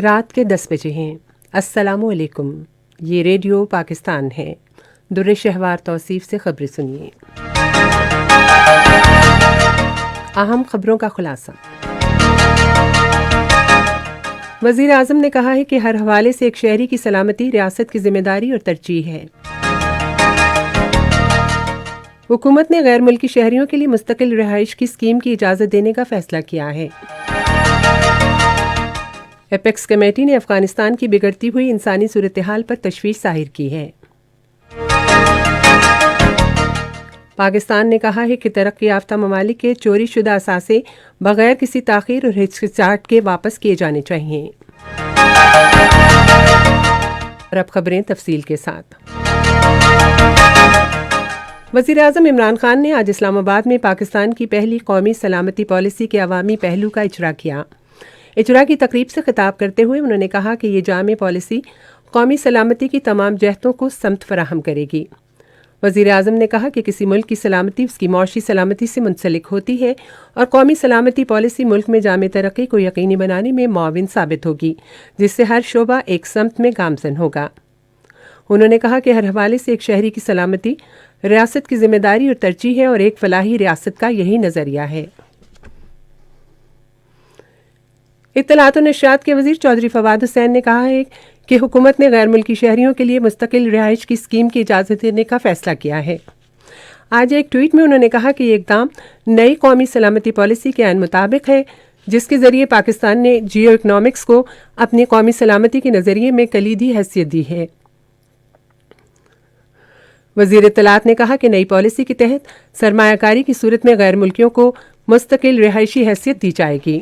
رات کے 10 بجے ہیں۔ السلام علیکم، یہ ریڈیو پاکستان ہے۔ در شہوار توصیف سے خبریں سنیے۔ اہم خبروں کا خلاصہ۔ وزیر اعظم نے کہا ہے کہ ہر حوالے سے ایک شہری کی سلامتی ریاست کی ذمہ داری اور ترجیح ہے۔ حکومت نے غیر ملکی شہریوں کے لیے مستقل رہائش کی اسکیم کی اجازت دینے کا فیصلہ کیا ہے۔ ایپیکس کمیٹی نے افغانستان کی بگڑتی ہوئی انسانی صورتحال پر تشویش ظاہر کی ہے۔ پاکستان نے کہا ہے کہ ترقی یافتہ ممالک کے چوری شدہ اثاثے بغیر کسی تاخیر اور ہچکچاہٹ کے واپس کیے جانے چاہیے۔ اور اب خبریں تفصیل کے ساتھ۔ وزیر اعظم عمران خان نے آج اسلام آباد میں پاکستان کی پہلی قومی سلامتی پالیسی کے عوامی پہلو کا اجرا کیا۔ اجرا کی تقریب سے خطاب کرتے ہوئے انہوں نے کہا کہ یہ جامع پالیسی قومی سلامتی کی تمام جہتوں کو سمت فراہم کرے گی۔ وزیر اعظم نے کہا کہ کسی ملک کی سلامتی اس کی معاشی سلامتی سے منسلک ہوتی ہے اور قومی سلامتی پالیسی ملک میں جامع ترقی کو یقینی بنانے میں معاون ثابت ہوگی، جس سے ہر شعبہ ایک سمت میں گامزن ہوگا۔ انہوں نے کہا کہ ہر حوالے سے ایک شہری کی سلامتی ریاست کی ذمہ داری اور ترجیح ہے اور ایک فلاحی ریاست کا یہی نظریہ ہے۔ اطلاعات و نشریات کے وزیر چودھری فواد حسین نے کہا ہے کہ حکومت نے غیر ملکی شہریوں کے لیے مستقل رہائش کی اسکیم کی اجازت دینے کا فیصلہ کیا ہے۔ آج ایک ٹویٹ میں انہوں نے کہا کہ یہ اقدام نئی قومی سلامتی پالیسی کے عین مطابق ہے، جس کے ذریعے پاکستان نے جیو اکنامکس کو اپنی قومی سلامتی کے نظریے میں کلیدی حیثیت دی ہے۔ وزیر اطلاعات نے کہا کہ نئی پالیسی کے تحت سرمایہ کاری کی صورت میں غیر ملکیوں کو مستقل رہائشی حیثیت دی جائے گی۔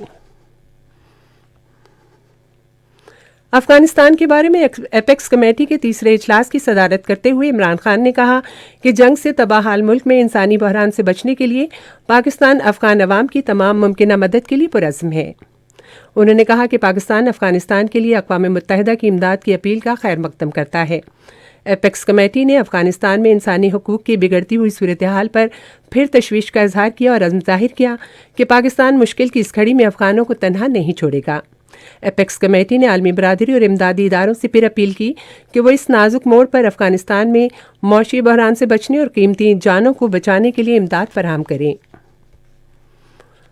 افغانستان کے بارے میں ایپیکس کمیٹی کے تیسرے اجلاس کی صدارت کرتے ہوئے عمران خان نے کہا کہ جنگ سے تباہ حال ملک میں انسانی بحران سے بچنے کے لیے پاکستان افغان عوام کی تمام ممکنہ مدد کے لیے پرعزم ہے۔ انہوں نے کہا کہ پاکستان افغانستان کے لیے اقوام متحدہ کی امداد کی اپیل کا خیر مقدم کرتا ہے۔ ایپیکس کمیٹی نے افغانستان میں انسانی حقوق کی بگڑتی ہوئی صورتحال پر پھر تشویش کا اظہار کیا اور عزم ظاہر کیا کہ پاکستان مشکل کی اس گھڑی میں افغانوں کو تنہا نہیں چھوڑے گا۔ ایپیکس کمیٹی نے عالمی برادری اور امدادی اداروں سے پھر اپیل کی کہ وہ اس نازک موڑ پر افغانستان میں معاشی بحران سے بچنے اور قیمتی جانوں کو بچانے کے لیے امداد فراہم کریں۔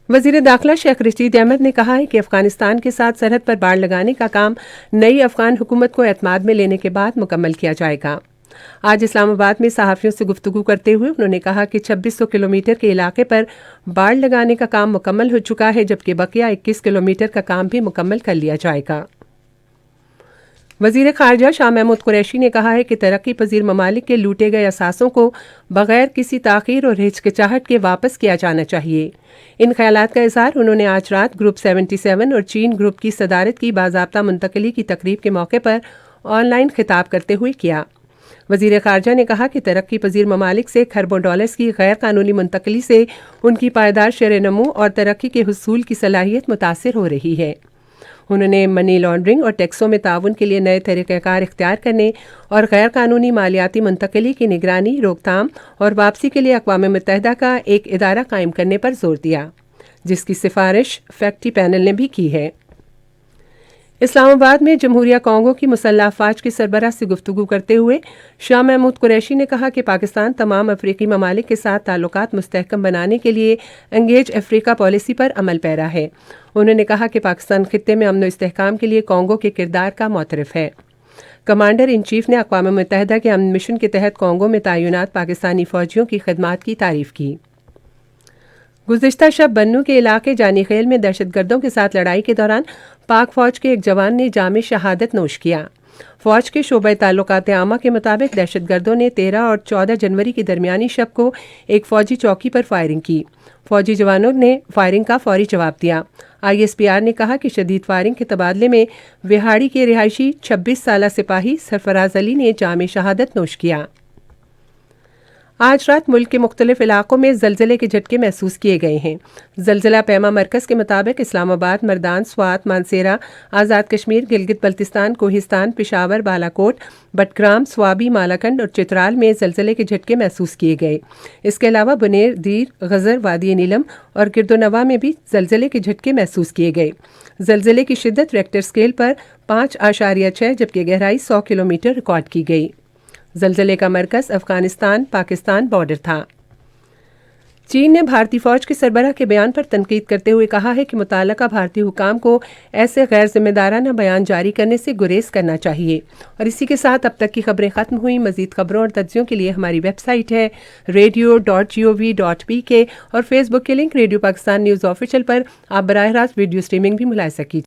وزیر داخلہ شیخ رشید احمد نے کہا ہے کہ افغانستان کے ساتھ سرحد پر باڑ لگانے کا کام نئی افغان حکومت کو اعتماد میں لینے کے بعد مکمل کیا جائے گا۔ آج اسلام آباد میں صحافیوں سے گفتگو کرتے ہوئے انہوں نے کہا کہ 2600 کلومیٹر کے علاقے پر باڑ لگانے کا کام مکمل ہو چکا ہے، جبکہ بقیہ 21 کلومیٹر کا کام بھی مکمل کر لیا جائے گا۔ وزیر خارجہ شاہ محمود قریشی نے کہا ہے کہ ترقی پذیر ممالک کے لوٹے گئے اثاثوں کو بغیر کسی تاخیر اور ہچکچاہٹ کے واپس کیا جانا چاہیے۔ ان خیالات کا اظہار انہوں نے آج رات گروپ 77 اور چین گروپ کی صدارت کی باضابطہ منتقلی کی تقریب کے موقع پر آن لائن خطاب کرتے ہوئے کیا۔ وزیر خارجہ نے کہا کہ ترقی پذیر ممالک سے کھربوں ڈالرز کی غیر قانونی منتقلی سے ان کی پائیدار شرح نمو اور ترقی کے حصول کی صلاحیت متاثر ہو رہی ہے۔ انہوں نے منی لانڈرنگ اور ٹیکسوں میں تعاون کے لیے نئے طریقہ کار اختیار کرنے اور غیر قانونی مالیاتی منتقلی کی نگرانی، روک تھام اور واپسی کے لیے اقوام متحدہ کا ایک ادارہ قائم کرنے پر زور دیا، جس کی سفارش فیکٹی پینل نے بھی کی ہے۔ اسلام آباد میں جمہوریہ کانگو کی مسلح افواج کے سربراہ سے گفتگو کرتے ہوئے شاہ محمود قریشی نے کہا کہ پاکستان تمام افریقی ممالک کے ساتھ تعلقات مستحکم بنانے کے لیے انگیج افریقہ پالیسی پر عمل پیرا ہے۔ انہوں نے کہا کہ پاکستان خطے میں امن و استحکام کے لیے کانگو کے کردار کا معترف ہے۔ کمانڈر ان چیف نے اقوام متحدہ کے امن مشن کے تحت کانگو میں تعینات پاکستانی فوجیوں کی خدمات کی تعریف کی۔ گزشتہ شب بنو کے علاقے جانی خیل میں دہشت گردوں کے ساتھ لڑائی کے دوران پاک فوج کے ایک جوان نے جامع شہادت نوش کیا۔ فوج کے شعبہ تعلقات عامہ کے مطابق دہشت گردوں نے 13 اور 14 جنوری کی درمیانی شب کو ایک فوجی چوکی پر فائرنگ کی۔ فوجی جوانوں نے فائرنگ کا فوری جواب دیا۔ ISPR نے کہا کہ شدید فائرنگ کے تبادلے میں وہاڑی کے رہائشی 26 سالہ سپاہی سرفراز علی نے جامع شہادت نوش کیا۔ آج رات ملک کے مختلف علاقوں میں زلزلے کے جھٹکے محسوس کیے گئے ہیں۔ زلزلہ پیما مرکز کے مطابق اسلام آباد، مردان، سوات، مانسیرہ، آزاد کشمیر، گلگت بلتستان، کوہستان، پشاور، بالاکوٹ، بٹگرام، سوابی، مالاکنڈ اور چترال میں زلزلے کے جھٹکے محسوس کیے گئے۔ اس کے علاوہ بنیر، دیر، غزر، وادی نیلم اور گردونواں میں بھی زلزلے کے جھٹکے محسوس کیے گئے۔ زلزلے کی شدت ریکٹر اسکیل پر 5.6 جبکہ گہرائی 100 کلومیٹر ریکارڈ کی گئی۔ زلزلے کا مرکز افغانستان پاکستان بارڈر تھا۔ چین نے بھارتی فوج کے سربراہ کے بیان پر تنقید کرتے ہوئے کہا ہے کہ متعلقہ بھارتی حکام کو ایسے غیر ذمہ دارانہ بیان جاری کرنے سے گریز کرنا چاہیے۔ اور اسی کے ساتھ اب تک کی خبریں ختم ہوئیں۔ مزید خبروں اور تجزیوں کے لیے ہماری ویب سائٹ ہے radio.gov.pk اور فیس بک کے link radio Pakistan news official پر آپ براہ راست ویڈیو سٹریمنگ بھی ملا سکیں۔